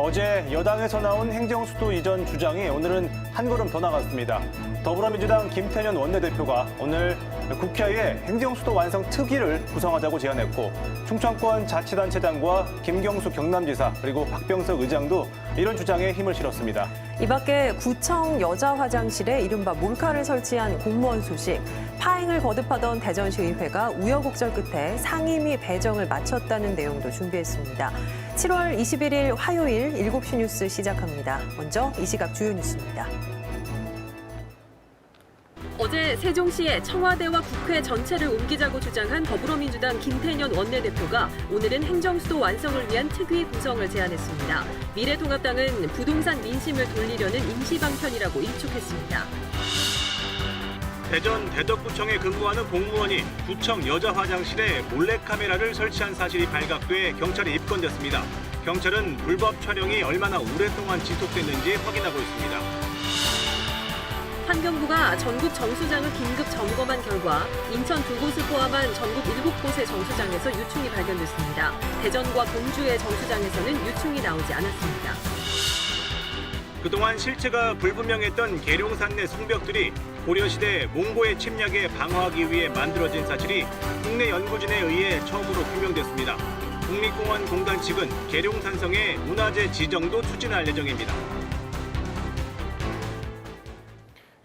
어제 여당에서 나온 행정수도 이전 주장이 오늘은 한 걸음 더 나갔습니다. 더불어민주당 김태년 원내대표가 오늘 국회에 행정수도 완성 특위를 구성하자고 제안했고 충청권 자치단체장과 김경수 경남지사 그리고 박병석 의장도 이런 주장에 힘을 실었습니다. 이 밖에 구청 여자 화장실에 이른바 몰카를 설치한 공무원 소식, 파행을 거듭하던 대전시의회가 우여곡절 끝에 상임위 배정을 마쳤다는 내용도 준비했습니다. 7월 21일 화요일 7시 뉴스 시작합니다. 먼저 이 시각 주요 뉴스입니다. 어제 세종시에 청와대와 국회 전체를 옮기자고 주장한 더불어민주당 김태년 원내대표가 오늘은 행정수도 완성을 위한 특위 구성을 제안했습니다. 미래통합당은 부동산 민심을 돌리려는 임시방편이라고 일축했습니다. 대전 대덕구청에 근무하는 공무원이 구청 여자 화장실에 몰래카메라를 설치한 사실이 발각돼 경찰에 입건됐습니다. 경찰은 불법 촬영이 얼마나 오랫동안 지속됐는지 확인하고 있습니다. 환경부가 전국 정수장을 긴급 점검한 결과 인천 2곳을 포함한 전국 7곳의 정수장에서 유충이 발견됐습니다. 대전과 공주의 정수장에서는 유충이 나오지 않았습니다. 그동안 실체가 불분명했던 계룡산 내 성벽들이 고려시대 몽고의 침략에 방어하기 위해 만들어진 사실이 국내 연구진에 의해 처음으로 규명됐습니다. 국립공원공단 측은 계룡산성의 문화재 지정도 추진할 예정입니다.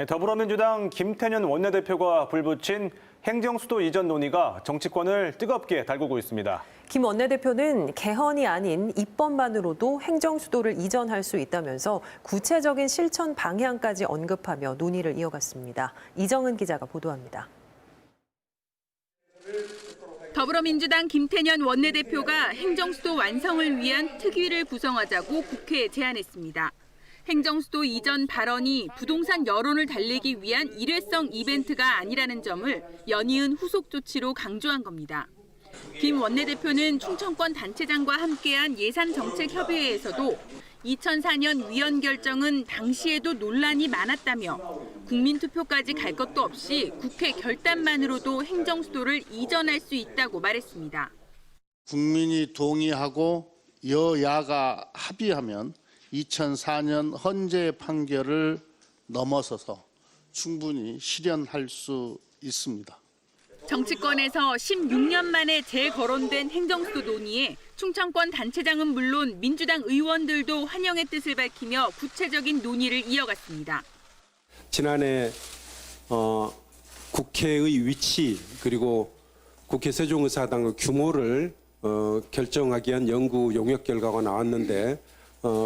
더불어민주당 김태년 원내대표가 불붙인 행정수도 이전 논의가 정치권을 뜨겁게 달구고 있습니다. 김 원내대표는 개헌이 아닌 입법만으로도 행정수도를 이전할 수 있다면서 구체적인 실천 방향까지 언급하며 논의를 이어갔습니다. 이정은 기자가 보도합니다. 더불어민주당 김태년 원내대표가 행정수도 완성을 위한 특위를 구성하자고 국회에 제안했습니다. 행정수도 이전 발언이 부동산 여론을 달래기 위한 일회성 이벤트가 아니라는 점을 연이은 후속 조치로 강조한 겁니다. 김 원내대표는 충청권 단체장과 함께한 예산정책협의회에서도 2004년 위원 결정은 당시에도 논란이 많았다며 국민투표까지 갈 것도 없이 국회 결단만으로도 행정수도를 이전할 수 있다고 말했습니다. 국민이 동의하고 여야가 합의하면 2004년 헌재 판결을 넘어서서 충분히 실현할 수 있습니다. 정치권에서 16년 만에 재거론된 행정수도 논의에 충청권 단체장은 물론 민주당 의원들도 환영의 뜻을 밝히며 구체적인 논의를 이어갔습니다. 지난해 국회의 위치 그리고 국회 세종의사당의 규모를 결정하기 위한 연구 용역 결과가 나왔는데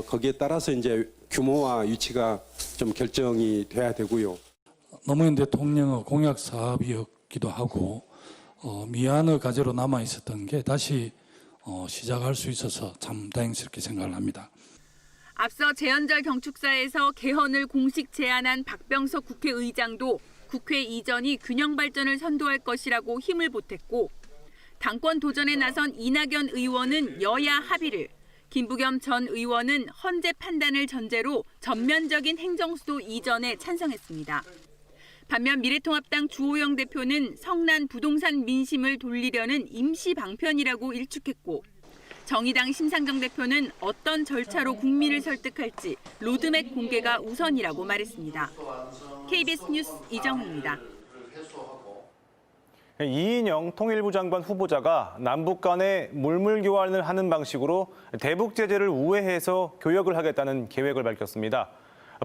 거기에 따라서 이제 규모와 위치가 좀 결정이 돼야 되고요. 노무현 대통령의 공약 사업이었기도 하고 미완의 과제로 남아 있었던 게 다시 시작할 수 있어서 참 다행스럽게 생각을 합니다. 앞서 재헌절 경축사에서 개헌을 공식 제안한 박병석 국회의장도 국회 이전이 균형 발전을 선도할 것이라고 힘을 보탰고 당권 도전에 나선 이낙연 의원은 여야 합의를, 김부겸 전 의원은 헌재 판단을 전제로 전면적인 행정수도 이전에 찬성했습니다. 반면 미래통합당 주호영 대표는 성난 부동산 민심을 돌리려는 임시 방편이라고 일축했고 정의당 심상정 대표는 어떤 절차로 국민을 설득할지 로드맵 공개가 우선이라고 말했습니다. KBS 뉴스 이정훈입니다. 이인영 통일부 장관 후보자가 남북 간의 물물 교환을 하는 방식으로 대북 제재를 우회해서 교역을 하겠다는 계획을 밝혔습니다.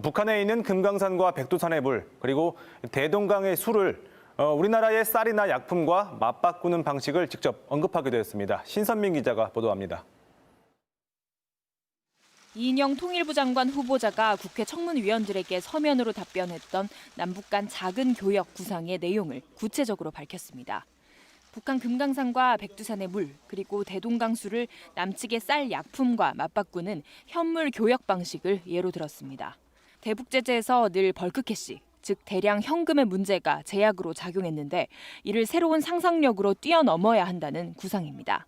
북한에 있는 금강산과 백두산의 물, 그리고 대동강의 수를 우리나라의 쌀이나 약품과 맞바꾸는 방식을 직접 언급하기도 했습니다. 신선민 기자가 보도합니다. 이인영 통일부 장관 후보자가 국회 청문위원들에게 서면으로 답변했던 남북 간 작은 교역 구상의 내용을 구체적으로 밝혔습니다. 북한 금강산과 백두산의 물, 그리고 대동강수를 남측의 쌀 약품과 맞바꾸는 현물 교역 방식을 예로 들었습니다. 대북 제재에서 늘 벌크캐시, 즉 대량 현금의 문제가 제약으로 작용했는데 이를 새로운 상상력으로 뛰어넘어야 한다는 구상입니다.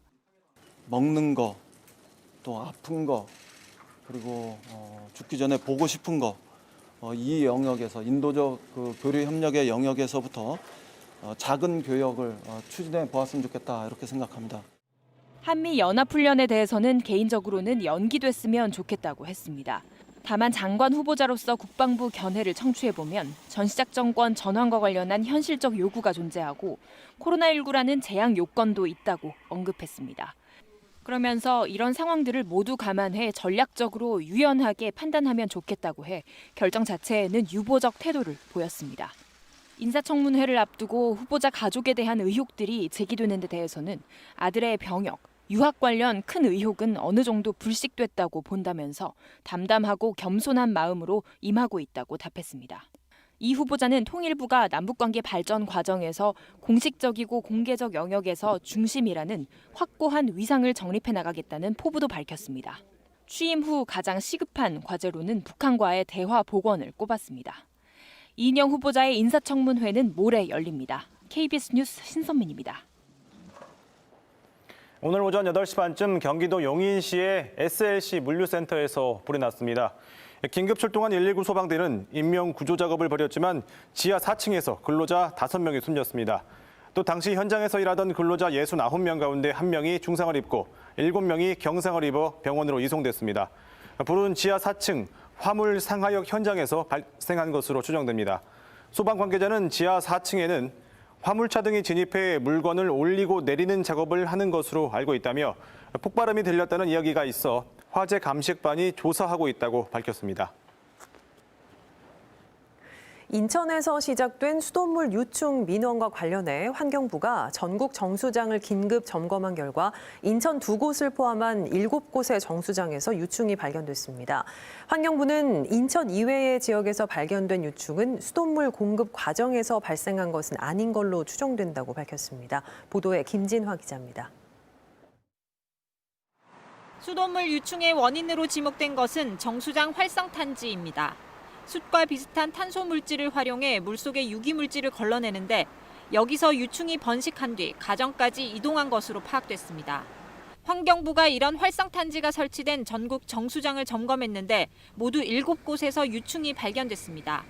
먹는 거, 또 아픈 거, 그리고 죽기 전에 보고 싶은 거, 이 영역에서 인도적 교류 협력의 영역에서부터 작은 교역을 추진해 보았으면 좋겠다 이렇게 생각합니다. 한미 연합훈련에 대해서는 개인적으로는 연기됐으면 좋겠다고 했습니다. 다만 장관 후보자로서 국방부 견해를 청취해보면 전시작전권 전환과 관련한 현실적 요구가 존재하고 코로나19라는 재앙 요건도 있다고 언급했습니다. 그러면서 이런 상황들을 모두 감안해 전략적으로 유연하게 판단하면 좋겠다고 해 결정 자체에는 유보적 태도를 보였습니다. 인사청문회를 앞두고 후보자 가족에 대한 의혹들이 제기되는 데 대해서는 아들의 병역, 유학 관련 큰 의혹은 어느 정도 불식됐다고 본다면서 담담하고 겸손한 마음으로 임하고 있다고 답했습니다. 이 후보자는 통일부가 남북관계 발전 과정에서 공식적이고 공개적 영역에서 중심이라는 확고한 위상을 정립해 나가겠다는 포부도 밝혔습니다. 취임 후 가장 시급한 과제로는 북한과의 대화 복원을 꼽았습니다. 이인영 후보자의 인사청문회는 모레 열립니다. KBS 뉴스 신선민입니다. 오늘 오전 8시 반쯤 경기도 용인시의 SLC 물류센터에서 불이 났습니다. 긴급 출동한 119 소방대는 인명 구조 작업을 벌였지만 지하 4층에서 근로자 5명이 숨졌습니다. 또 당시 현장에서 일하던 근로자 69명 가운데 1명이 중상을 입고 7명이 경상을 입어 병원으로 이송됐습니다. 불은 지하 4층 화물 상하역 현장에서 발생한 것으로 추정됩니다. 소방 관계자는 지하 4층에는 화물차 등이 진입해 물건을 올리고 내리는 작업을 하는 것으로 알고 있다며 폭발음이 들렸다는 이야기가 있어 화재 감식반이 조사하고 있다고 밝혔습니다. 인천에서 시작된 수돗물 유충 민원과 관련해 환경부가 전국 정수장을 긴급 점검한 결과 인천 2곳을 포함한 7곳의 정수장에서 유충이 발견됐습니다. 환경부는 인천 이외의 지역에서 발견된 유충은 수돗물 공급 과정에서 발생한 것은 아닌 걸로 추정된다고 밝혔습니다. 보도에 김진화 기자입니다. 수돗물 유충의 원인으로 지목된 것은 정수장 활성탄지입니다. 숯과 비슷한 탄소 물질을 활용해 물속의 유기물질을 걸러내는데 여기서 유충이 번식한 뒤 가정까지 이동한 것으로 파악됐습니다. 환경부가 이런 활성탄지가 설치된 전국 정수장을 점검했는데 모두 7곳에서 유충이 발견됐습니다.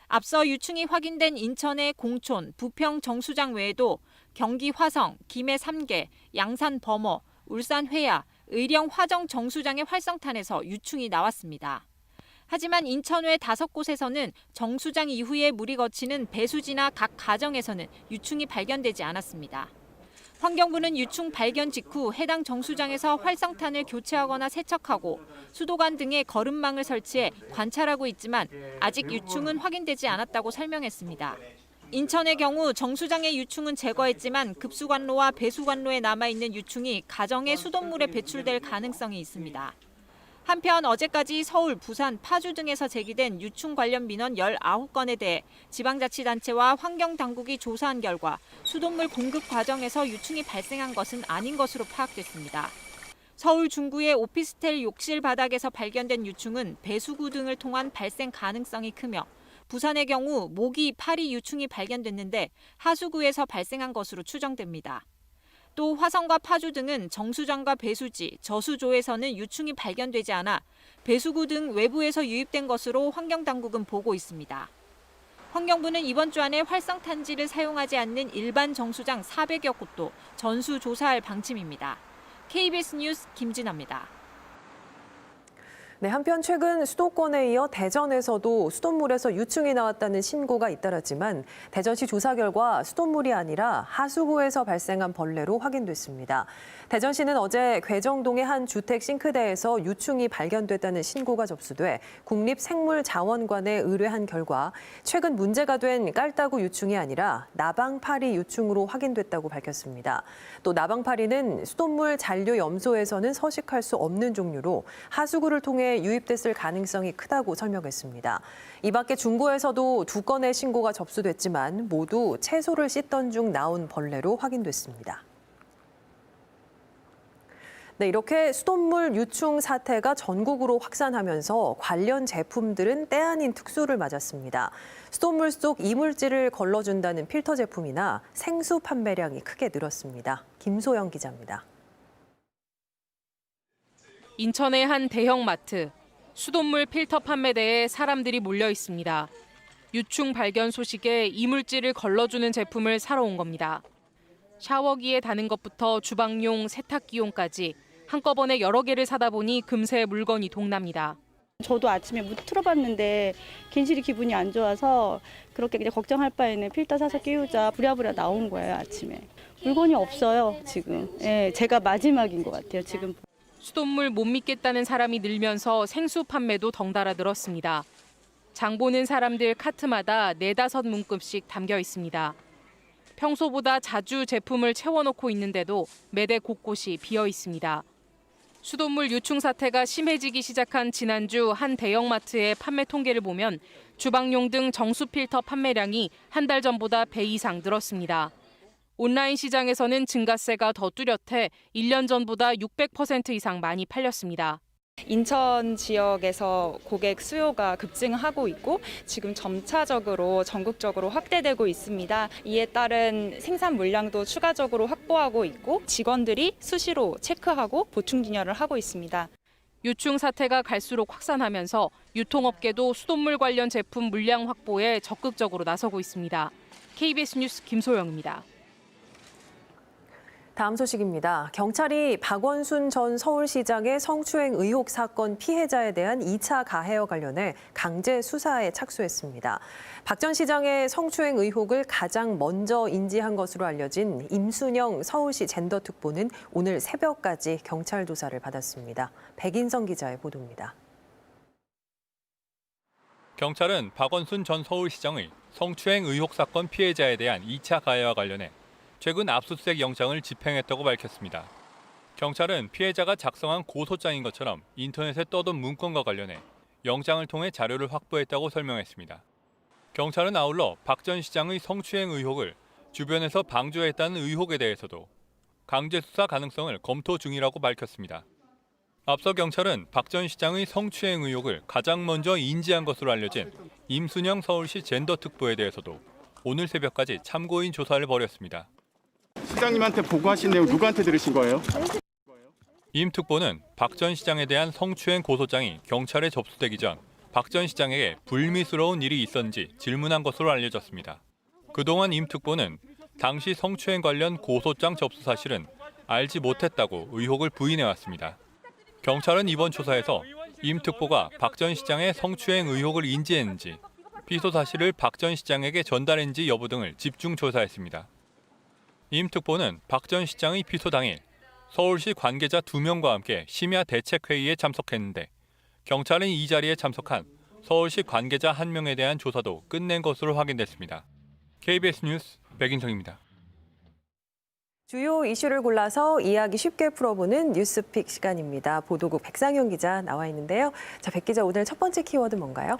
앞서 유충이 확인된 인천의 공촌, 부평 정수장 외에도 경기 화성, 김해 3개, 양산 범어, 울산 회야, 의령 화정 정수장의 활성탄에서 유충이 나왔습니다. 하지만 인천 외 5곳에서는 정수장 이후에 물이 거치는 배수지나 각 가정에서는 유충이 발견되지 않았습니다. 환경부는 유충 발견 직후 해당 정수장에서 활성탄을 교체하거나 세척하고 수도관 등에 거름망을 설치해 관찰하고 있지만 아직 유충은 확인되지 않았다고 설명했습니다. 인천의 경우 정수장의 유충은 제거했지만 급수관로와 배수관로에 남아있는 유충이 가정의 수돗물에 배출될 가능성이 있습니다. 한편 어제까지 서울, 부산, 파주 등에서 제기된 유충 관련 민원 19건에 대해 지방자치단체와 환경당국이 조사한 결과 수돗물 공급 과정에서 유충이 발생한 것은 아닌 것으로 파악됐습니다. 서울 중구의 오피스텔 욕실 바닥에서 발견된 유충은 배수구 등을 통한 발생 가능성이 크며 부산의 경우 모기, 파리 유충이 발견됐는데 하수구에서 발생한 것으로 추정됩니다. 또 화성과 파주 등은 정수장과 배수지, 저수조에서는 유충이 발견되지 않아 배수구 등 외부에서 유입된 것으로 환경당국은 보고 있습니다. 환경부는 이번 주 안에 활성탄지를 사용하지 않는 일반 정수장 400여 곳도 전수조사할 방침입니다. KBS 뉴스 김진아입니다. 네, 한편 최근 수도권에 이어 대전에서도 수돗물에서 유충이 나왔다는 신고가 잇따랐지만 대전시 조사 결과 수돗물이 아니라 하수구에서 발생한 벌레로 확인됐습니다. 대전시는 어제 괴정동의 한 주택 싱크대에서 유충이 발견됐다는 신고가 접수돼 국립생물자원관에 의뢰한 결과 최근 문제가 된 깔따구 유충이 아니라 나방파리 유충으로 확인됐다고 밝혔습니다. 또 나방파리는 수돗물 잔류 염소에서는 서식할 수 없는 종류로 하수구를 통해 유입됐을 가능성이 크다고 설명했습니다. 이 밖에 중구에서도 2건의 신고가 접수됐지만 모두 채소를 씻던 중 나온 벌레로 확인됐습니다. 네, 이렇게 수돗물 유충 사태가 전국으로 확산하면서 관련 제품들은 때 아닌 특수를 맞았습니다. 수돗물 속 이물질을 걸러준다는 필터 제품이나 생수 판매량이 크게 늘었습니다. 김소영 기자입니다. 인천의 한 대형마트. 수돗물 필터 판매대에 사람들이 몰려 있습니다. 유충 발견 소식에 이물질을 걸러주는 제품을 사러 온 겁니다. 샤워기에 다는 것부터 주방용, 세탁기용까지 한꺼번에 여러 개를 사다 보니 금세 물건이 동납니다. 저도 아침에 물 틀어봤는데 괜시리 기분이 안 좋아서 그렇게 그냥 걱정할 바에는 필터 사서 끼우자 부랴부랴 나온 거예요, 아침에. 물건이 없어요, 지금. 예, 제가 마지막인 것 같아요, 지금. 수돗물 못 믿겠다는 사람이 늘면서 생수 판매도 덩달아 늘었습니다. 장 보는 사람들 카트마다 4-5문급씩 담겨 있습니다. 평소보다 자주 제품을 채워놓고 있는데도 매대 곳곳이 비어 있습니다. 수돗물 유충 사태가 심해지기 시작한 지난주 한 대형마트의 판매 통계를 보면 주방용 등 정수 필터 판매량이 한 달 전보다 배 이상 늘었습니다. 온라인 시장에서는 증가세가 더 뚜렷해 1년 전보다 600% 이상 많이 팔렸습니다. 인천 지역에서 고객 수요가 급증하고 있고 지금 점차적으로 전국적으로 확대되고 있습니다. 이에 따른 생산 물량도 추가적으로 확보하고 있고 직원들이 수시로 체크하고 보충 진열을 하고 있습니다. 유충 사태가 갈수록 확산하면서 유통업계도 수돗물 관련 제품 물량 확보에 적극적으로 나서고 있습니다. KBS 뉴스 김소영입니다. 다음 소식입니다. 경찰이 박원순 전 서울시장의 성추행 의혹 사건 피해자에 대한 2차 가해와 관련해 강제 수사에 착수했습니다. 박 전 시장의 성추행 의혹을 가장 먼저 인지한 것으로 알려진 임순영 서울시 젠더특보는 오늘 새벽까지 경찰 조사를 받았습니다. 백인성 기자의 보도입니다. 경찰은 박원순 전 서울시장의 성추행 의혹 사건 피해자에 대한 2차 가해와 관련해 최근 압수수색 영장을 집행했다고 밝혔습니다. 경찰은 피해자가 작성한 고소장인 것처럼 인터넷에 떠돈 문건과 관련해 영장을 통해 자료를 확보했다고 설명했습니다. 경찰은 아울러 박 전 시장의 성추행 의혹을 주변에서 방조했다는 의혹에 대해서도 강제 수사 가능성을 검토 중이라고 밝혔습니다. 앞서 경찰은 박 전 시장의 성추행 의혹을 가장 먼저 인지한 것으로 알려진 임순영 서울시 젠더특보에 대해서도 오늘 새벽까지 참고인 조사를 벌였습니다. 시장님한테 보고하신 내용 누구한테 들으신 거예요? 임 특보는 박 전 시장에 대한 성추행 고소장이 경찰에 접수되기 전 박 전 시장에게 불미스러운 일이 있었는지 질문한 것으로 알려졌습니다. 그동안 임 특보는 당시 성추행 관련 고소장 접수 사실은 알지 못했다고 의혹을 부인해왔습니다. 경찰은 이번 조사에서 임 특보가 박 전 시장의 성추행 의혹을 인지했는지, 피소 사실을 박 전 시장에게 전달했는지 여부 등을 집중 조사했습니다. 임 특보는 박 전 시장의 피소 당일 서울시 관계자 2명과 함께 심야 대책회의에 참석했는데 경찰은 이 자리에 참석한 서울시 관계자 1명에 대한 조사도 끝낸 것으로 확인됐습니다. KBS 뉴스 백인성입니다. 주요 이슈를 골라서 이야기 쉽게 풀어보는 뉴스픽 시간입니다. 보도국 백상현 기자 나와 있는데요. 자, 백 기자, 오늘 첫 번째 키워드 뭔가요?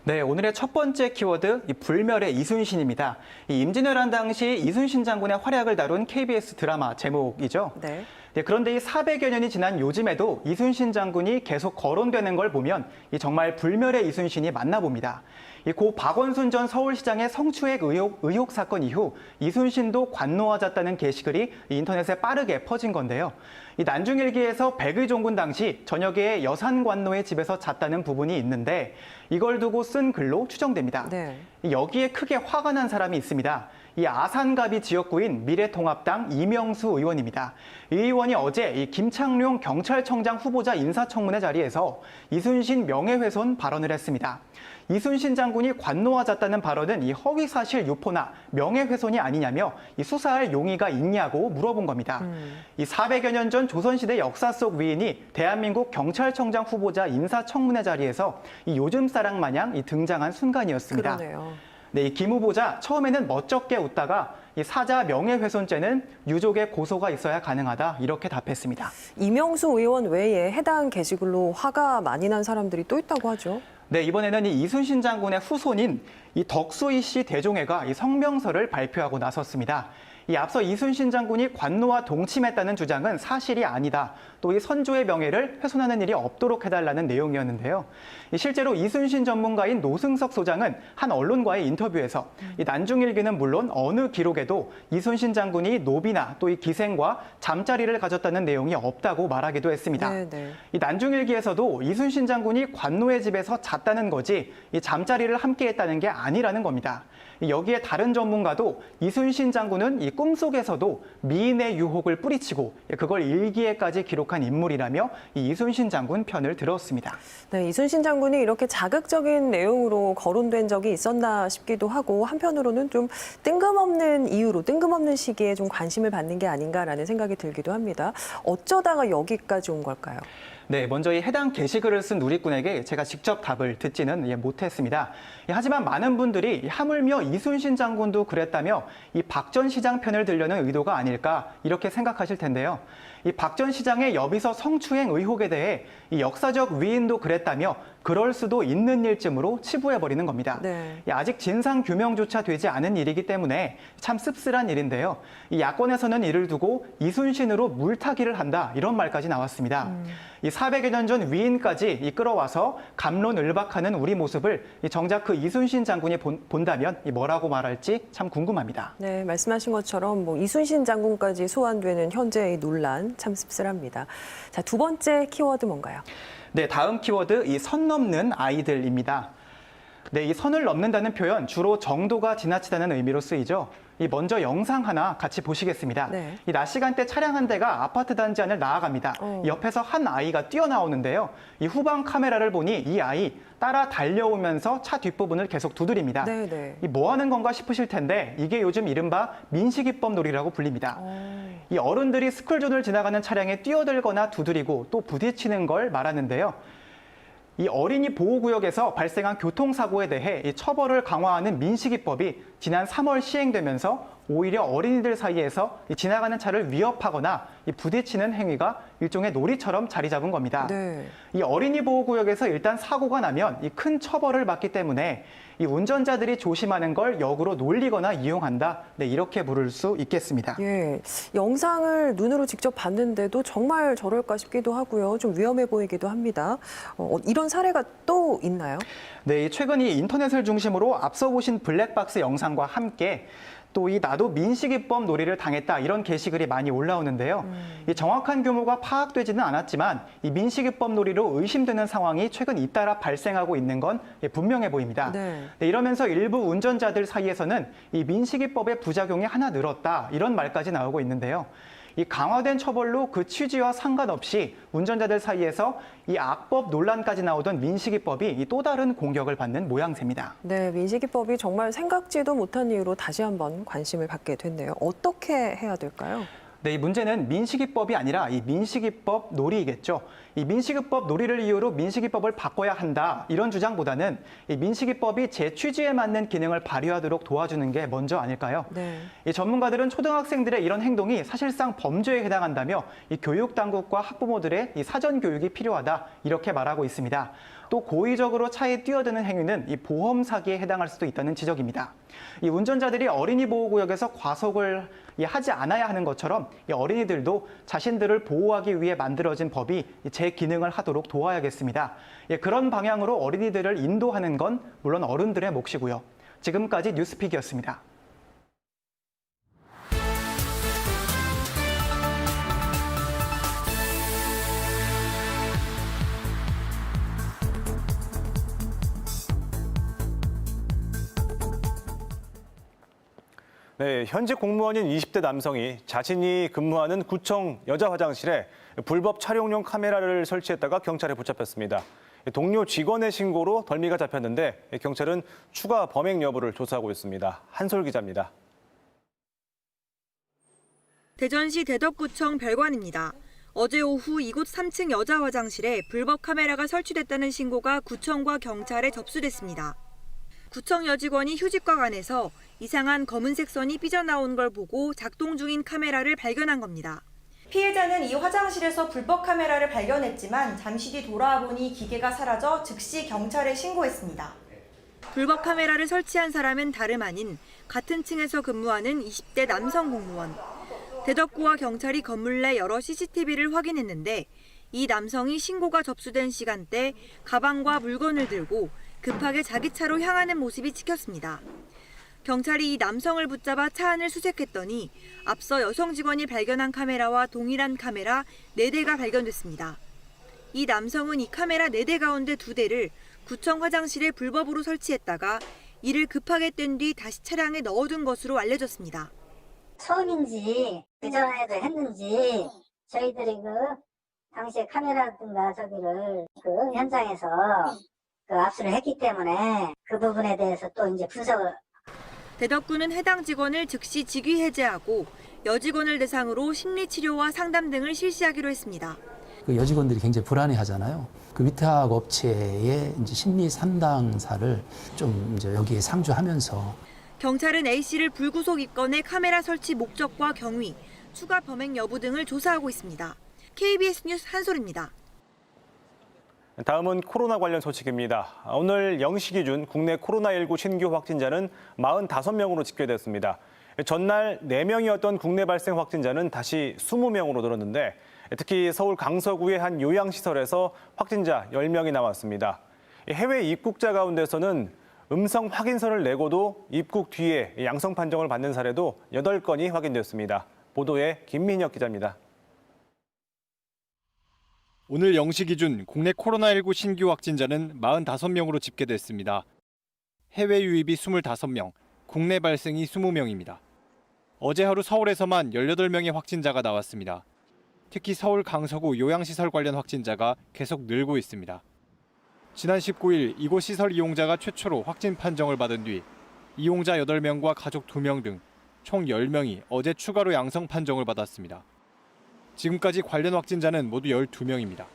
네, 오늘의 첫 번째 키워드 불멸의 이순신입니다. 임진왜란 당시 이순신 장군의 활약을 다룬 KBS 드라마 제목이죠. 네. 그런데 이 400여 년이 지난 요즘에도 이순신 장군이 계속 거론되는 걸 보면 정말 불멸의 이순신이 맞나 봅니다. 고 박원순 전 서울시장의 성추행 의혹 사건 이후 이순신도 관노하셨다는 게시글이 인터넷에 빠르게 퍼진 건데요. 이 난중일기에서 백의종군 당시 저녁에 여산관노의 집에서 잤다는 부분이 있는데 이걸 두고 쓴 글로 추정됩니다. 네. 여기에 크게 화가 난 사람이 있습니다. 이 아산갑이 지역구인 미래통합당 이명수 의원입니다. 이 의원이 어제 이 김창룡 경찰청장 후보자 인사청문회 자리에서 이순신 명예훼손 발언을 했습니다. 이순신 장군이 관노하셨다는 발언은 이 허위사실 유포나 명예훼손이 아니냐며 이 수사할 용의가 있냐고 물어본 겁니다. 이 400여 년 전 조선시대 역사 속 위인이 대한민국 경찰청장 후보자 인사청문회 자리에서 이 요즘 사랑 마냥 등장한 순간이었습니다. 그러네요. 네, 이 김 후보자 처음에는 멋쩍게 웃다가 이 사자 명예훼손죄는 유족의 고소가 있어야 가능하다 이렇게 답했습니다. 이명수 의원 외에 해당 게시글로 화가 많이 난 사람들이 또 있다고 하죠. 네, 이번에는 이 이순신 장군의 후손인 이 덕수이 씨 대종회가 이 성명서를 발표하고 나섰습니다. 이 앞서 이순신 장군이 관노와 동침했다는 주장은 사실이 아니다. 또 이 선조의 명예를 훼손하는 일이 없도록 해달라는 내용이었는데요. 실제로 이순신 전문가인 노승석 소장은 한 언론과의 인터뷰에서 이 난중일기는 물론 어느 기록에도 이순신 장군이 노비나 또 이 기생과 잠자리를 가졌다는 내용이 없다고 말하기도 했습니다. 이 난중일기에서도 이순신 장군이 관노의 집에서 잤다는 거지 이 잠자리를 함께했다는 게 아니라는 겁니다. 여기에 다른 전문가도 이순신 장군은 이 꿈속에서도 미인의 유혹을 뿌리치고 그걸 일기에까지 기록한 인물이라며 이 이순신 장군 편을 들었습니다. 네, 이순신 장군이 이렇게 자극적인 내용으로 거론된 적이 있었나 싶기도 하고 한편으로는 좀 뜬금없는 이유로 뜬금없는 시기에 좀 관심을 받는 게 아닌가라는 생각이 들기도 합니다. 어쩌다가 여기까지 온 걸까요? 네, 먼저 이 해당 게시글을 쓴 누리꾼에게 제가 직접 답을 듣지는 못했습니다. 하지만 많은 분들이 하물며 이순신 장군도 그랬다며 이 박 전 시장 편을 들려는 의도가 아닐까 이렇게 생각하실 텐데요. 이 박 전 시장의 여비서 성추행 의혹에 대해 이 역사적 위인도 그랬다며 그럴 수도 있는 일쯤으로 치부해버리는 겁니다. 아직 진상 규명조차 되지 않은 일이기 때문에 참 씁쓸한 일인데요. 이 야권에서는 이를 두고 이순신으로 물타기를 한다 이런 말까지 나왔습니다. 이 400여 년 전 위인까지 끌어와서 갑론을박하는 우리 모습을 정작 그 이순신 장군이 본다면 뭐라고 말할지 참 궁금합니다. 네, 말씀하신 것처럼 뭐 이순신 장군까지 소환되는 현재의 논란 참 씁쓸합니다. 자, 두 번째 키워드 뭔가요? 네, 다음 키워드 이 선 넘는 아이들입니다. 네, 이 선을 넘는다는 표현 주로 정도가 지나치다는 의미로 쓰이죠. 먼저 영상 하나 같이 보시겠습니다. 이 낮 시간대 차량 한 대가 아파트 단지 안을 나아갑니다. 옆에서 한 아이가 뛰어나오는데요. 이 후방 카메라를 보니 이 아이 따라 달려오면서 차 뒷부분을 계속 두드립니다. 이 뭐 하는 건가 싶으실 텐데 이게 요즘 이른바 민식이법 놀이라고 불립니다. 이 어른들이 스쿨존을 지나가는 차량에 뛰어들거나 두드리고 또 부딪히는 걸 말하는데요. 이 어린이 보호구역에서 발생한 교통사고에 대해 이 처벌을 강화하는 민식이법이 지난 3월 시행되면서 오히려 어린이들 사이에서 이 지나가는 차를 위협하거나 이 부딪히는 행위가 일종의 놀이처럼 자리 잡은 겁니다. 이 어린이 보호구역에서 일단 사고가 나면 이 큰 처벌을 받기 때문에 이 운전자들이 조심하는 걸 역으로 놀리거나 이용한다. 네, 이렇게 부를 수 있겠습니다. 예, 영상을 눈으로 직접 봤는데도 정말 저럴까 싶기도 하고요. 좀 위험해 보이기도 합니다. 이런 사례가 또 있나요? 네, 최근 이 인터넷을 중심으로 앞서 보신 블랙박스 영상과 함께 또 이 나도 민식이법 놀이를 당했다 이런 게시글이 많이 올라오는데요. 이 정확한 규모가 파악되지는 않았지만 이 민식이법 놀이로 의심되는 상황이 최근 잇따라 발생하고 있는 건 분명해 보입니다. 이러면서 일부 운전자들 사이에서는 이 민식이법의 부작용이 하나 늘었다 이런 말까지 나오고 있는데요. 이 강화된 처벌로 그 취지와 상관없이 운전자들 사이에서 이 악법 논란까지 나오던 민식이법이 또 다른 공격을 받는 모양새입니다. 네, 민식이법이 정말 생각지도 못한 이유로 다시 한번 관심을 받게 됐네요. 어떻게 해야 될까요? 네, 이 문제는 민식이법이 아니라 이 민식이법 놀이겠죠. 이 민식이법 놀이를 이유로 민식이법을 바꿔야 한다 이런 주장보다는 이 민식이법이 제 취지에 맞는 기능을 발휘하도록 도와주는 게 먼저 아닐까요? 이 전문가들은 초등학생들의 이런 행동이 사실상 범죄에 해당한다며 이 교육 당국과 학부모들의 이 사전 교육이 필요하다 이렇게 말하고 있습니다. 또 고의적으로 차에 뛰어드는 행위는 이 보험 사기에 해당할 수도 있다는 지적입니다. 이 운전자들이 어린이 보호구역에서 과속을 하지 않아야 하는 것처럼 이 어린이들도 자신들을 보호하기 위해 만들어진 법이 제 기능을 하도록 도와야겠습니다. 그런 방향으로 어린이들을 인도하는 건 물론 어른들의 몫이고요. 지금까지 뉴스픽이었습니다. 네, 현직 공무원인 20대 남성이 자신이 근무하는 구청 여자 화장실에 불법 촬영용 카메라를 설치했다가 경찰에 붙잡혔습니다. 동료 직원의 신고로 덜미가 잡혔는데 경찰은 추가 범행 여부를 조사하고 있습니다. 한솔 기자입니다. 대전시 대덕구청 별관입니다. 어제 오후 이곳 3층 여자 화장실에 불법 카메라가 설치됐다는 신고가 구청과 경찰에 접수됐습니다. 구청 여직원이 휴직과 관해서 이상한 검은색 선이 삐져나온 걸 보고 작동 중인 카메라를 발견한 겁니다. 피해자는 이 화장실에서 불법 카메라를 발견했지만 잠시 뒤 돌아와 보니 기계가 사라져 즉시 경찰에 신고했습니다. 불법 카메라를 설치한 사람은 다름 아닌 같은 층에서 근무하는 20대 남성 공무원. 대덕구와 경찰이 건물 내 여러 CCTV를 확인했는데 이 남성이 신고가 접수된 시간대 가방과 물건을 들고 급하게 자기 차로 향하는 모습이 찍혔습니다. 경찰이 이 남성을 붙잡아 차 안을 수색했더니 앞서 여성 직원이 발견한 카메라와 동일한 카메라 4대가 발견됐습니다. 이 남성은 이 카메라 4대 가운데 2대를 구청 화장실에 불법으로 설치했다가 이를 급하게 뗀 뒤 다시 차량에 넣어둔 것으로 알려졌습니다. 처음인지 그전에도 했는지 저희들이 당시에 카메라든가 저기를 현장에서 압수를 했기 때문에 그 부분에 대해서 또 이제 분석을. 대덕구는 해당 직원을 즉시 직위 해제하고 여직원을 대상으로 심리치료와 상담 등을 실시하기로 했습니다. 그 여직원들이 굉장히 불안해하잖아요. 그 위탁 업체의 이제 심리 상담사를 좀 이제 여기에 상주하면서. 경찰은 A 씨를 불구속 입건해 카메라 설치 목적과 경위, 추가 범행 여부 등을 조사하고 있습니다. KBS 뉴스 한솔입니다. 다음은 코로나 관련 소식입니다. 오늘 0시 기준 국내 코로나19 신규 확진자는 45명으로 집계됐습니다. 전날 4명이었던 국내 발생 확진자는 다시 20명으로 늘었는데 특히 서울 강서구의 한 요양시설에서 확진자 10명이 나왔습니다. 해외 입국자 가운데서는 음성 확인서를 내고도 입국 뒤에 양성 판정을 받는 사례도 8건이 확인됐습니다. 보도에 김민혁 기자입니다. 오늘 0시 기준 국내 코로나19 신규 확진자는 45명으로 집계됐습니다. 해외 유입이 25명, 국내 발생이 20명입니다. 어제 하루 서울에서만 18명의 확진자가 나왔습니다. 특히 서울 강서구 요양시설 관련 확진자가 계속 늘고 있습니다. 지난 19일 이곳 시설 이용자가 최초로 확진 판정을 받은 뒤 이용자 8명과 가족 2명 등 총 10명이 어제 추가로 양성 판정을 받았습니다. 지금까지 관련 확진자는 모두 12명입니다.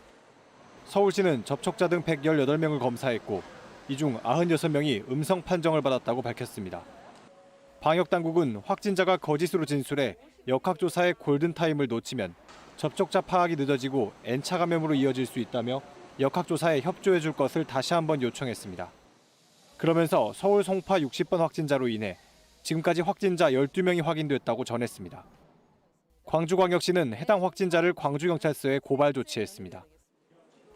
서울시는 접촉자 등 118명을 검사했고 이 중 96명이 음성 판정을 받았다고 밝혔습니다. 방역당국은 확진자가 거짓으로 진술해 역학조사의 골든타임을 놓치면 접촉자 파악이 늦어지고 N차 감염으로 이어질 수 있다며 역학조사에 협조해 줄 것을 다시 한번 요청했습니다. 그러면서 서울 송파 60번 확진자로 인해 지금까지 확진자 12명이 확인됐다고 전했습니다. 광주광역시는 해당 확진자를 광주경찰서에 고발 조치했습니다.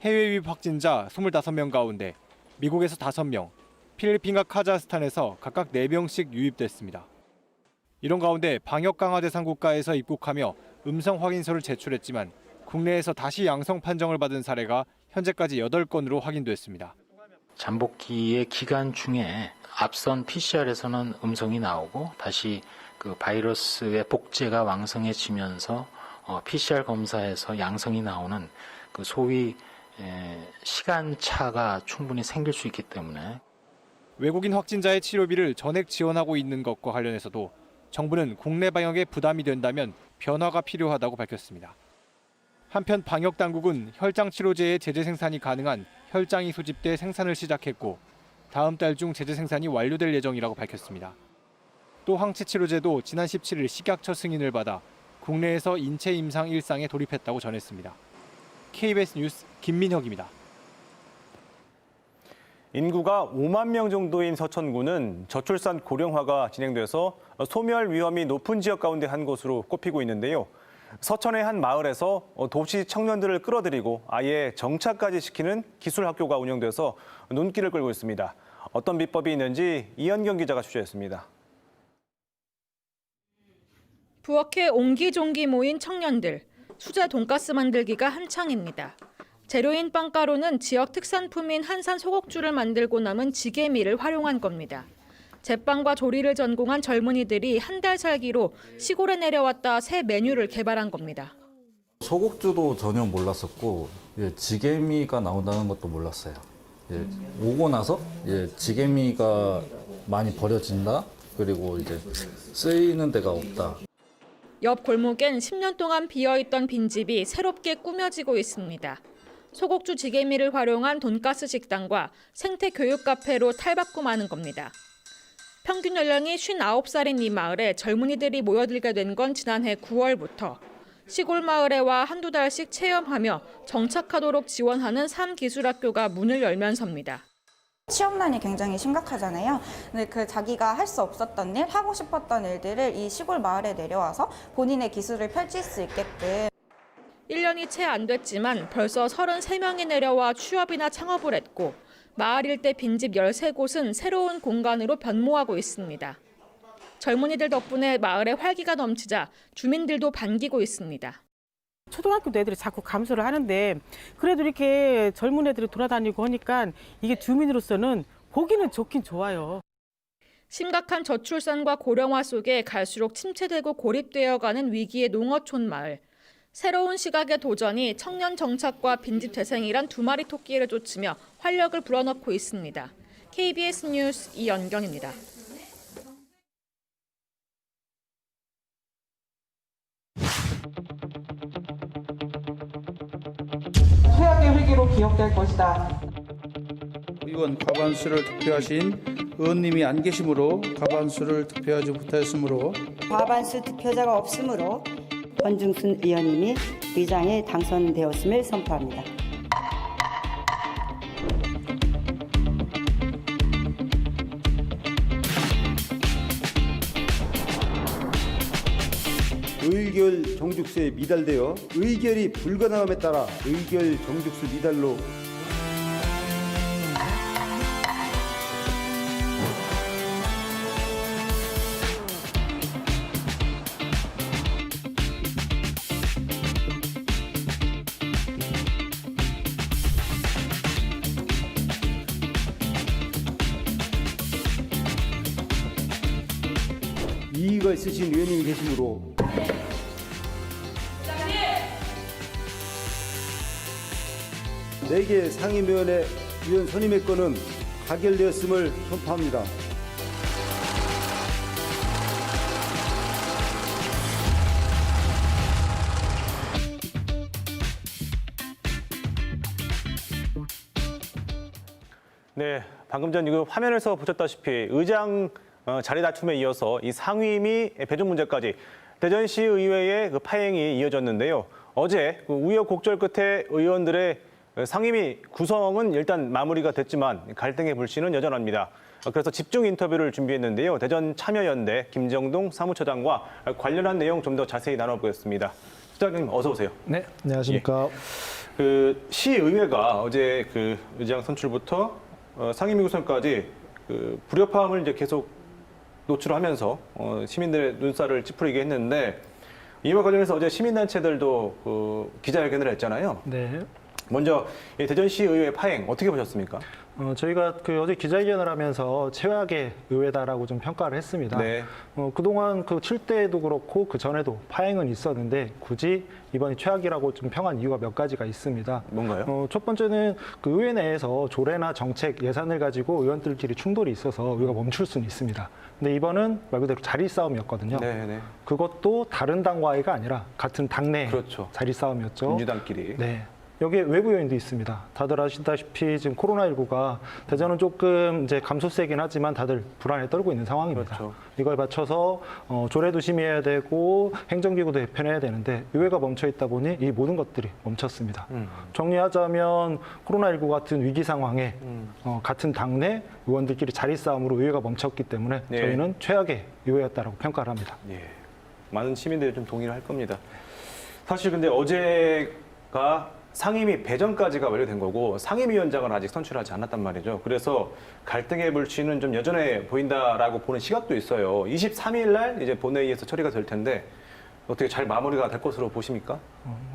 해외 유입 확진자 25명 가운데 미국에서 5명, 필리핀과 카자흐스탄에서 각각 4명씩 유입됐습니다. 이런 가운데 방역 강화 대상 국가에서 입국하며 음성 확인서를 제출했지만 국내에서 다시 양성 판정을 받은 사례가 현재까지 8건으로 확인됐습니다. 잠복기의 기간 중에 앞선 PCR에서는 음성이 나오고 다시 그 바이러스의 복제가 왕성해지면서 PCR 검사에서 양성이 나오는 그 소위 시간차가 충분히 생길 수 있기 때문에 외국인 확진자의 치료비를 전액 지원하고 있는 것과 관련해서도 정부는 국내 방역에 부담이 된다면 변화가 필요하다고 밝혔습니다. 한편 방역당국은 혈장 치료제의 제재 생산이 가능한 혈장이 수집돼 생산을 시작했고 다음 달 중 제재 생산이 완료될 예정이라고 밝혔습니다. 또 항체 치료제도 지난 17일 식약처 승인을 받아 국내에서 인체 임상 일상에 돌입했다고 전했습니다. KBS 뉴스 김민혁입니다. 인구가 5만 명 정도인 서천구는 저출산 고령화가 진행돼서 소멸 위험이 높은 지역 가운데 한 곳으로 꼽히고 있는데요. 서천의 한 마을에서 도시 청년들을 끌어들이고 아예 정착까지 시키는 기술학교가 운영돼서 눈길을 끌고 있습니다. 어떤 비법이 있는지 이현경 기자가 취재했습니다. 부엌에 옹기종기 모인 청년들, 수제 돈가스 만들기가 한창입니다. 재료인 빵가루는 지역 특산품인 한산 소곡주를 만들고 남은 지게미를 활용한 겁니다. 제빵과 조리를 전공한 젊은이들이 한 달 살기로 시골에 내려왔다 새 메뉴를 개발한 겁니다. 소곡주도 전혀 몰랐었고 지게미가 나온다는 것도 몰랐어요. 오고 나서 지게미가 많이 버려진다. 그리고 이제 쓰이는 데가 없다. 옆 골목엔 10년 동안 비어있던 빈집이 새롭게 꾸며지고 있습니다. 소곡주 지게미를 활용한 돈가스 식당과 생태 교육 카페로 탈바꿈하는 겁니다. 평균 연령이 59살인 이 마을에 젊은이들이 모여들게 된 건 지난해 9월부터 시골 마을에 와 한두 달씩 체험하며 정착하도록 지원하는 3기술학교가 문을 열면서입니다. 취업난이 굉장히 심각하잖아요. 근데 그 자기가 할 수 없었던 일, 하고 싶었던 일들을 이 시골 마을에 내려와서 본인의 기술을 펼칠 수 있게끔. 1년이 채 안 됐지만 벌써 33명이 내려와 취업이나 창업을 했고 마을 일대 빈집 13곳은 새로운 공간으로 변모하고 있습니다. 젊은이들 덕분에 마을에 활기가 넘치자 주민들도 반기고 있습니다. 초등학교 애들이 자꾸 감소를 하는데 그래도 이렇게 젊은 애들이 돌아다니고 하니까 이게 주민으로서는 보기는 좋긴 좋아요. 심각한 저출산과 고령화 속에 갈수록 침체되고 고립되어가는 위기의 농어촌 마을. 새로운 시각의 도전이 청년 정착과 빈집 재생이란 두 마리 토끼를 쫓으며 활력을 불어넣고 있습니다. KBS 뉴스 이연경입니다. 최악의 위기로 기억될 것이다. 의원 과반수를 득표하신 의원님이 안 계시므로 과반수를 득표하지 못하였으므로 과반수 득표자가 없으므로 권중순 의원님이 의장에 당선되었음을 선포합니다. 의결 정죽수에 미달되어 의결이 불가능함에 따라 의결 정죽수 미달로 이의가 있으신 의원님이 계시므로 네 개 상임위원회 위원 선임의 건은 가결되었음을 선포합니다. 네, 방금 전 이거 화면에서 보셨다시피 의장 자리 다툼에 이어서 이 상임위 배정 문제까지 대전시 의회의 그 파행이 이어졌는데요. 어제 그 우여곡절 끝에 의원들의 상임위 구성은 일단 마무리가 됐지만 갈등의 불씨는 여전합니다. 그래서 집중 인터뷰를 준비했는데요. 대전 참여연대 김정동 사무처장과 관련한 내용 좀 더 자세히 나눠보겠습니다. 소장님 어서 오세요. 네, 안녕하십니까. 그 시의회가 어제 그 의장 선출부터 상임위 구성까지 그 불협화음을 이제 계속 노출하면서 시민들의 눈살을 찌푸리게 했는데 이와 관련해서 어제 시민단체들도 그 기자회견을 했잖아요. 네. 먼저 대전시의회 파행 어떻게 보셨습니까? 저희가 어제 기자회견을 하면서 최악의 의회다라고 좀 평가를 했습니다. 네. 그동안 그 7대에도 그렇고 그 전에도 파행은 있었는데 굳이 이번이 최악이라고 좀 평한 이유가 몇 가지가 있습니다. 뭔가요? 첫 번째는 그 의회 내에서 조례나 정책, 예산을 가지고 의원들끼리 충돌이 있어서 의회가 멈출 수는 있습니다. 근데 이번은 말 그대로 자리 싸움이었거든요. 네. 그것도 다른 당과의가 아니라 같은 당내 그렇죠. 자리 싸움이었죠. 민주당끼리. 네. 여기에 외부 요인도 있습니다. 다들 아시다시피 지금 코로나19가 대전은 조금 이제 감소세긴 하지만 다들 불안에 떨고 있는 상황입니다. 그렇죠. 이걸 맞춰서 조례도 심의해야 되고 행정기구도 개편해야 되는데 의회가 멈춰 있다 보니 이 모든 것들이 멈췄습니다. 정리하자면 코로나19 같은 위기 상황에 같은 당내 의원들끼리 자리 싸움으로 의회가 멈췄기 때문에 네. 저희는 최악의 의회였다라고 평가를 합니다. 예. 많은 시민들이 좀 동의를 할 겁니다. 사실 근데 어제가 상임위 배정까지가 완료된 거고 상임위원장을 아직 선출하지 않았단 말이죠. 그래서 갈등의 불씨는 좀 여전해 보인다라고 보는 시각도 있어요. 23일 날 이제 본회의에서 처리가 될 텐데 어떻게 잘 마무리가 될 것으로 보십니까?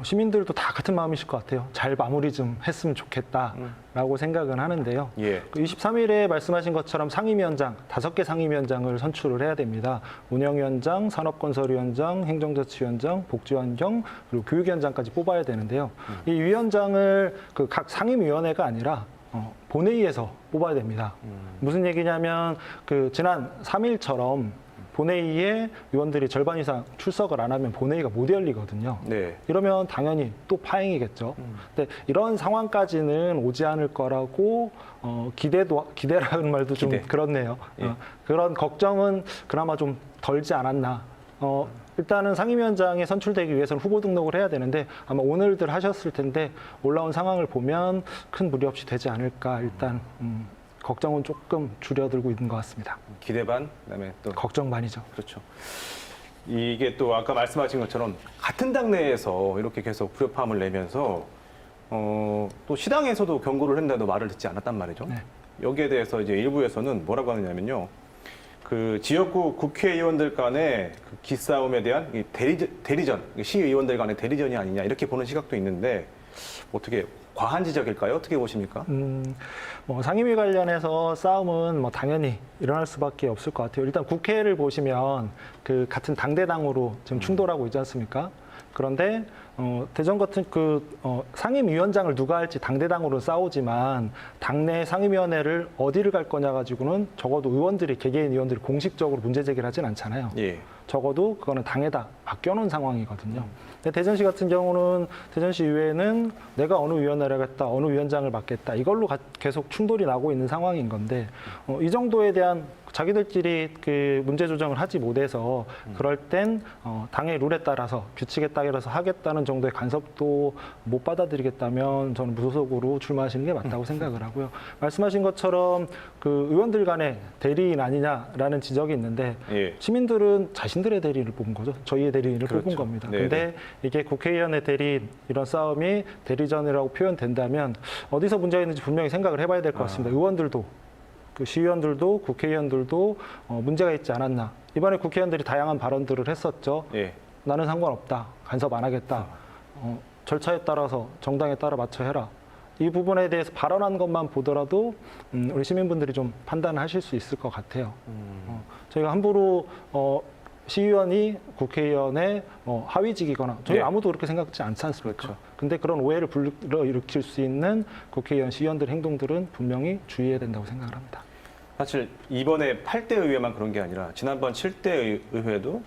시민들도 다 같은 마음이실 것 같아요. 잘 마무리 좀 했으면 좋겠다라고 생각은 하는데요. 예. 23일에 말씀하신 것처럼 상임위원장, 5개 상임위원장을 선출을 해야 됩니다. 운영위원장, 산업건설위원장, 행정자치위원장, 복지환경, 그리고 교육위원장까지 뽑아야 되는데요. 이 위원장을 그 각 상임위원회가 아니라 본회의에서 뽑아야 됩니다. 무슨 얘기냐면 그 지난 3일처럼 본회의에 의원들이 절반 이상 출석을 안 하면 본회의가 못 열리거든요. 네. 이러면 당연히 또 파행이겠죠. 근데 이런 상황까지는 오지 않을 거라고 기대라는 말도 좀 그렇네요. 예. 그런 걱정은 그나마 좀 덜지 않았나. 일단은 상임위원장에 선출되기 위해서는 후보 등록을 해야 되는데 아마 오늘들 하셨을 텐데 올라온 상황을 보면 큰 무리 없이 되지 않을까 일단 걱정은 조금 줄어들고 있는 것 같습니다. 기대 반, 그다음에 또 걱정 반이죠. 그렇죠. 이게 또 아까 말씀하신 것처럼 같은 당내에서 이렇게 계속 불협화음을 내면서 또 시당에서도 경고를 했는데도 말을 듣지 않았단 말이죠. 네. 여기에 대해서 이제 일부에서는 뭐라고 하느냐면요. 그 지역구 국회의원들 간의 그 기싸움에 대한 이 대리전, 시의원들 간의 대리전이 아니냐 이렇게 보는 시각도 있는데 어떻게 과한 지적일까요? 어떻게 보십니까? 뭐 상임위 관련해서 싸움은 뭐 당연히 일어날 수밖에 없을 것 같아요. 일단 국회를 보시면 그 같은 당대당으로 지금 충돌하고 있지 않습니까? 그런데 대전 같은 상임위원장을 누가 할지 당대당으로 싸우지만 당내 상임위원회를 어디를 갈 거냐 가지고는 적어도 의원들이 개개인 의원들이 공식적으로 문제 제기를 하진 않잖아요. 예. 적어도 그거는 당에다 맡겨놓은 상황이거든요. 근데 대전시 같은 경우는 대전시 의회는 내가 어느 위원회를 하겠다, 어느 위원장을 맡겠다 이걸로 계속 충돌이 나고 있는 상황인 건데 이 정도에 대한 자기들끼리 그 문제 조정을 하지 못해서 그럴 땐 당의 룰에 따라서 규칙에 따라서 하겠다는 정도의 간섭도 못 받아들이겠다면 저는 무소속으로 출마하시는 게 맞다고 생각을 하고요. 말씀하신 것처럼 그 의원들 간의 대리인 아니냐라는 지적이 있는데 예. 시민들은 자신들의 대리인을 뽑은 거죠. 저희의 대리인을 그렇죠. 뽑은 겁니다. 네네. 근데 이게 국회의원의 대리인 이런 싸움이 대리전이라고 표현된다면 어디서 문제가 있는지 분명히 생각을 해봐야 될 것 같습니다. 의원들도 그 시의원들도 국회의원들도 문제가 있지 않았나. 이번에 국회의원들이 다양한 발언들을 했었죠. 예. 나는 상관없다. 간섭 안 하겠다. 절차에 따라서 정당에 따라 맞춰 해라. 이 부분에 대해서 발언한 것만 보더라도 우리 시민분들이 좀 판단하실 수 있을 것 같아요. 저희가 함부로 시의원이 국회의원의 하위직이거나 저희 네. 아무도 그렇게 생각하지 않지 않습니까? 그렇죠. 근데 그런 오해를 불러일으킬 수 있는 국회의원, 시의원들 행동들은 분명히 주의해야 된다고 생각을 합니다. 사실 이번에 8대 의회만 그런 게 아니라 지난번 7대 의회도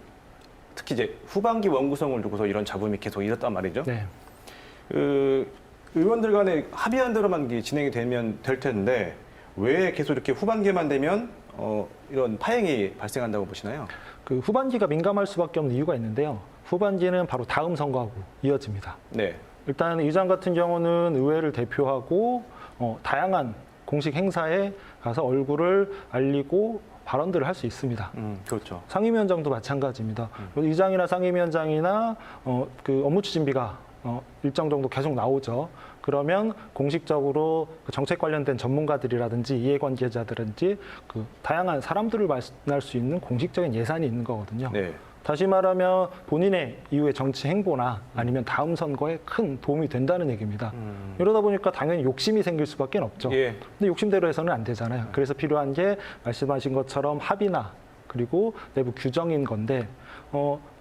특히 이제 후반기 원구성을 두고서 이런 잡음이 계속 있었단 말이죠. 네. 그 의원들 간의 합의한 대로만 진행이 될 텐데 왜 계속 이렇게 후반기만 되면 이런 파행이 발생한다고 보시나요? 그 후반기가 민감할 수밖에 없는 이유가 있는데요. 후반기는 바로 다음 선거하고 이어집니다. 네. 일단 의장 같은 경우는 의회를 대표하고 다양한 공식 행사에 가서 얼굴을 알리고 발언들을 할 수 있습니다. 그렇죠. 상임위원장도 마찬가지입니다. 의장이나 상임위원장이나 그 업무 추진비가 일정 정도 계속 나오죠. 그러면 공식적으로 그 정책 관련된 전문가들이라든지 이해관계자들인지 그 다양한 사람들을 만날 수 있는 공식적인 예산이 있는 거거든요. 네. 다시 말하면 본인의 이후의 정치 행보나 아니면 다음 선거에 큰 도움이 된다는 얘기입니다. 이러다 보니까 당연히 욕심이 생길 수밖에 없죠. 예. 근데 욕심대로 해서는 안 되잖아요. 그래서 필요한 게 말씀하신 것처럼 합의나 그리고 내부 규정인 건데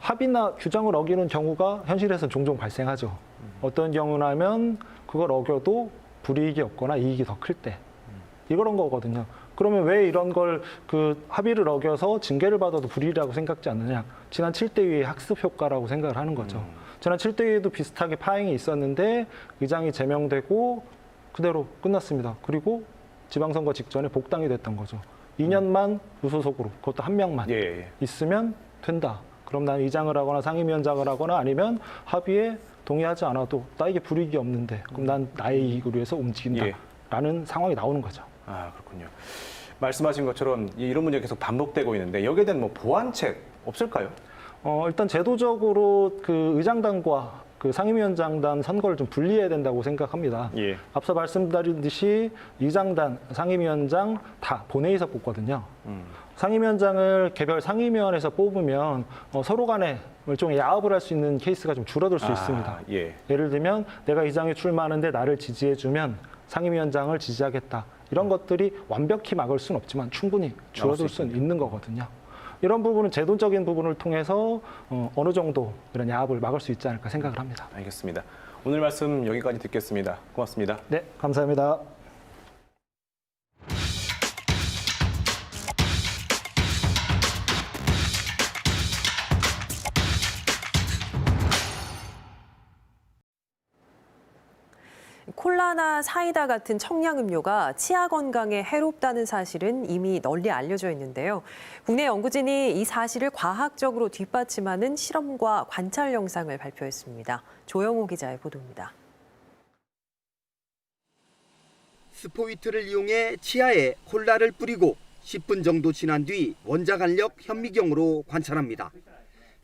합의나 규정을 어기는 경우가 현실에서는 종종 발생하죠. 어떤 경우라면 그걸 어겨도 불이익이 없거나 이익이 더 클 때 이런 거거든요. 그러면 왜 이런 걸 그 합의를 어겨서 징계를 받아도 불이익이라고 생각지 않느냐. 지난 7대위의 학습 효과라고 생각을 하는 거죠. 지난 7대위에도 비슷하게 파행이 있었는데 의장이 제명되고 그대로 끝났습니다. 그리고 지방선거 직전에 복당이 됐던 거죠. 2년만 무소속으로 그것도 한 명만 있으면 된다. 그럼 난 의장을 하거나 상임위원장을 하거나 아니면 합의에 동의하지 않아도 나에게 불이익이 없는데 그럼 난 나의 이익을 위해서 움직인다라는 상황이 나오는 거죠. 아, 그렇군요. 말씀하신 것처럼 이런 문제가 계속 반복되고 있는데 여기에 대한 뭐 보완책 없을까요? 일단 제도적으로 그 의장단과 그 상임위원장단 선거를 좀 분리해야 된다고 생각합니다. 예. 앞서 말씀드렸듯이 의장단, 상임위원장 다 본회의에서 뽑거든요. 상임위원장을 개별 상임위원회에서 뽑으면 서로 간에 일종의 야합을 할 수 있는 케이스가 좀 줄어들 수 있습니다. 예. 예를 들면 내가 의장에 출마하는데 나를 지지해주면 상임위원장을 지지하겠다. 이런 것들이 완벽히 막을 수는 없지만 충분히 줄어들 수는 있는 거거든요. 이런 부분은 제도적인 부분을 통해서 어느 정도 이런 야합을 막을 수 있지 않을까 생각을 합니다. 알겠습니다. 오늘 말씀 여기까지 듣겠습니다. 고맙습니다. 네, 감사합니다. 콜라나 사이다 같은 청량음료가 치아 건강에 해롭다는 사실은 이미 널리 알려져 있는데요. 국내 연구진이 이 사실을 과학적으로 뒷받침하는 실험과 관찰 영상을 발표했습니다. 조영호 기자의 보도입니다. 스포이트를 이용해 치아에 콜라를 뿌리고 10분 정도 지난 뒤 원자간력 현미경으로 관찰합니다.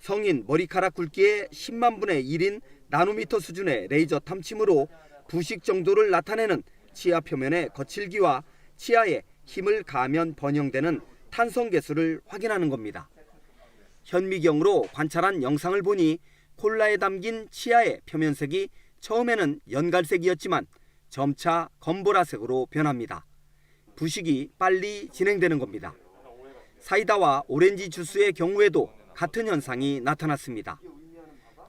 성인 머리카락 굵기의 10만 분의 1인 나노미터 수준의 레이저 탐침으로 부식 정도를 나타내는 치아 표면의 거칠기와 치아에 힘을 가하면 번영되는 탄성 개수를 확인하는 겁니다. 현미경으로 관찰한 영상을 보니 콜라에 담긴 치아의 표면색이 처음에는 연갈색이었지만 점차 검보라색으로 변합니다. 부식이 빨리 진행되는 겁니다. 사이다와 오렌지 주스의 경우에도 같은 현상이 나타났습니다.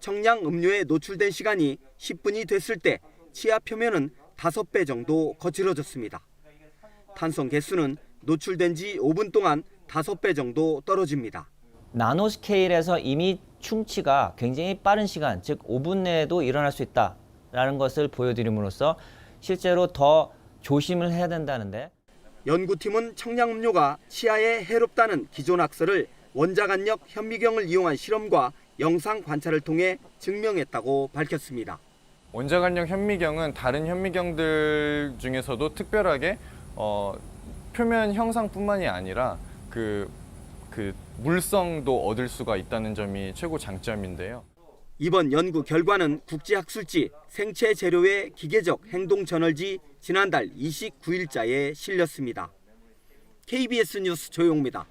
청량 음료에 노출된 시간이 10분이 됐을 때 치아 표면은 5배 정도 거칠어졌습니다. 탄성 개수는 노출된 지 5분 동안 5배 정도 떨어집니다. 나노 스케일에서 이미 충치가 굉장히 빠른 시간, 즉 5분 내에도 일어날 수 있다라는 것을 보여드림으로써 실제로 더 조심을 해야 된다는데, 연구팀은 청량음료가 치아에 해롭다는 기존 학설을 원자간력 현미경을 이용한 실험과 영상 관찰을 통해 증명했다고 밝혔습니다. 원자간력 현미경은 다른 현미경들 중에서도 특별하게 표면 형상뿐만이 아니라 그 물성도 얻을 수가 있다는 점이 최고 장점인데요. 이번 연구 결과는 국제학술지 생체 재료의 기계적 행동 저널지 지난달 29일자에 실렸습니다. KBS 뉴스 조용입니다.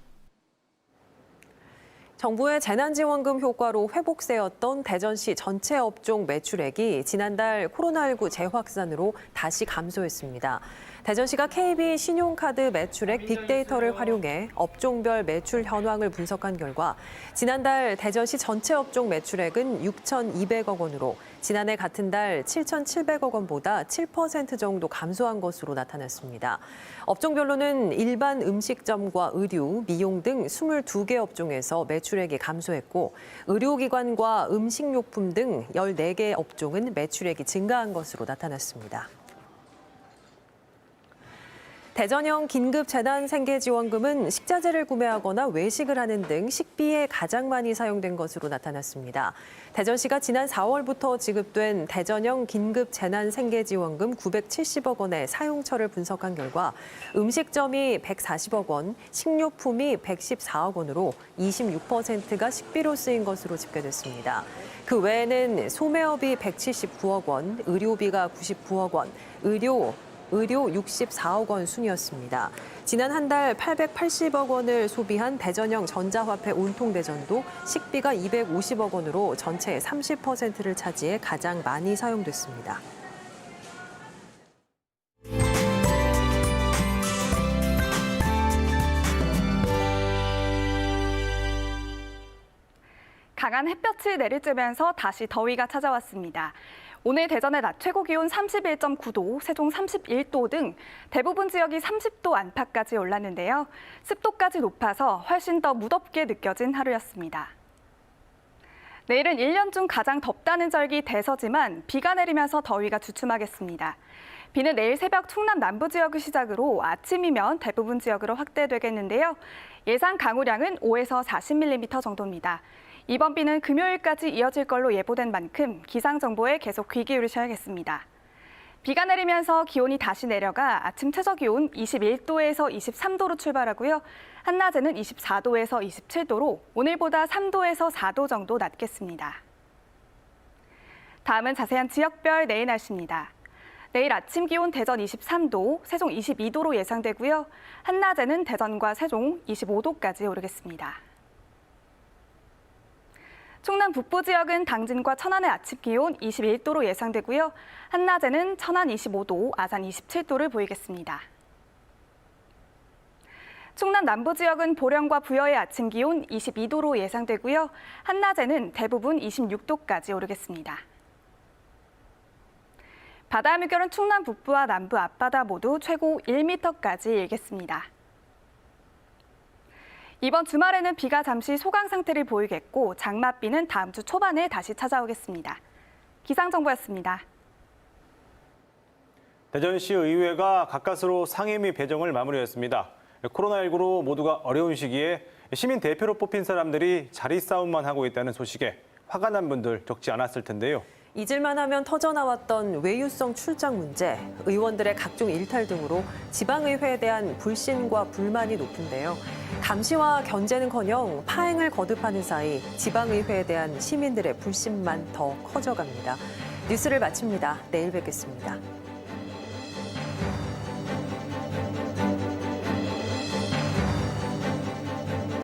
정부의 재난지원금 효과로 회복세였던 대전시 전체 업종 매출액이 지난달 코로나19 재확산으로 다시 감소했습니다. 대전시가 KB 신용카드 매출액 빅데이터를 활용해 업종별 매출 현황을 분석한 결과 지난달 대전시 전체 업종 매출액은 6,200억 원으로 지난해 같은 달 7,700억 원보다 7% 정도 감소한 것으로 나타났습니다. 업종별로는 일반 음식점과 의류, 미용 등 22개 업종에서 매출액이 감소했고 의료기관과 음식료품 등 14개 업종은 매출액이 증가한 것으로 나타났습니다. 대전형 긴급재난생계지원금은 식자재를 구매하거나 외식을 하는 등 식비에 가장 많이 사용된 것으로 나타났습니다. 대전시가 지난 4월부터 지급된 대전형 긴급재난생계지원금 970억 원의 사용처를 분석한 결과 음식점이 140억 원, 식료품이 114억 원으로 26%가 식비로 쓰인 것으로 집계됐습니다. 그 외에는 소매업이 179억 원, 의료비가 99억 원, 의료 64억 원 순이었습니다. 지난 한 달 880억 원을 소비한 대전형 전자화폐 온통대전도 식비가 250억 원으로 전체의 30%를 차지해 가장 많이 사용됐습니다. 강한 햇볕이 내리쬐면서 다시 더위가 찾아왔습니다. 오늘 대전의 낮 최고 기온 31.9도, 세종 31도 등 대부분 지역이 30도 안팎까지 올랐는데요. 습도까지 높아서 훨씬 더 무덥게 느껴진 하루였습니다. 내일은 1년 중 가장 덥다는 절기 대서지만 비가 내리면서 더위가 주춤하겠습니다. 비는 내일 새벽 충남 남부 지역을 시작으로 아침이면 대부분 지역으로 확대되겠는데요. 예상 강우량은 5에서 40mm 정도입니다. 이번 비는 금요일까지 이어질 걸로 예보된 만큼 기상정보에 계속 귀 기울이셔야겠습니다. 비가 내리면서 기온이 다시 내려가 아침 최저기온 21도에서 23도로 출발하고요. 한낮에는 24도에서 27도로 오늘보다 3도에서 4도 정도 낮겠습니다. 다음은 자세한 지역별 내일 날씨입니다. 내일 아침 기온 대전 23도, 세종 22도로 예상되고요. 한낮에는 대전과 세종 25도까지 오르겠습니다. 충남 북부 지역은 당진과 천안의 아침 기온 21도로 예상되고요. 한낮에는 천안 25도, 아산 27도를 보이겠습니다. 충남 남부 지역은 보령과 부여의 아침 기온 22도로 예상되고요. 한낮에는 대부분 26도까지 오르겠습니다. 바다 물결은 충남 북부와 남부 앞바다 모두 최고 1m까지 일겠습니다. 이번 주말에는 비가 잠시 소강 상태를 보이겠고 장맛비는 다음 주 초반에 다시 찾아오겠습니다. 기상정보였습니다. 대전시 의회가 가까스로 상임위 배정을 마무리했습니다. 코로나19로 모두가 어려운 시기에 시민 대표로 뽑힌 사람들이 자리 싸움만 하고 있다는 소식에 화가 난 분들 적지 않았을 텐데요. 잊을만 하면 터져나왔던 외유성 출장 문제, 의원들의 각종 일탈 등으로 지방의회에 대한 불신과 불만이 높은데요. 감시와 견제는커녕 파행을 거듭하는 사이 지방의회에 대한 시민들의 불신만 더 커져갑니다. 뉴스를 마칩니다. 내일 뵙겠습니다.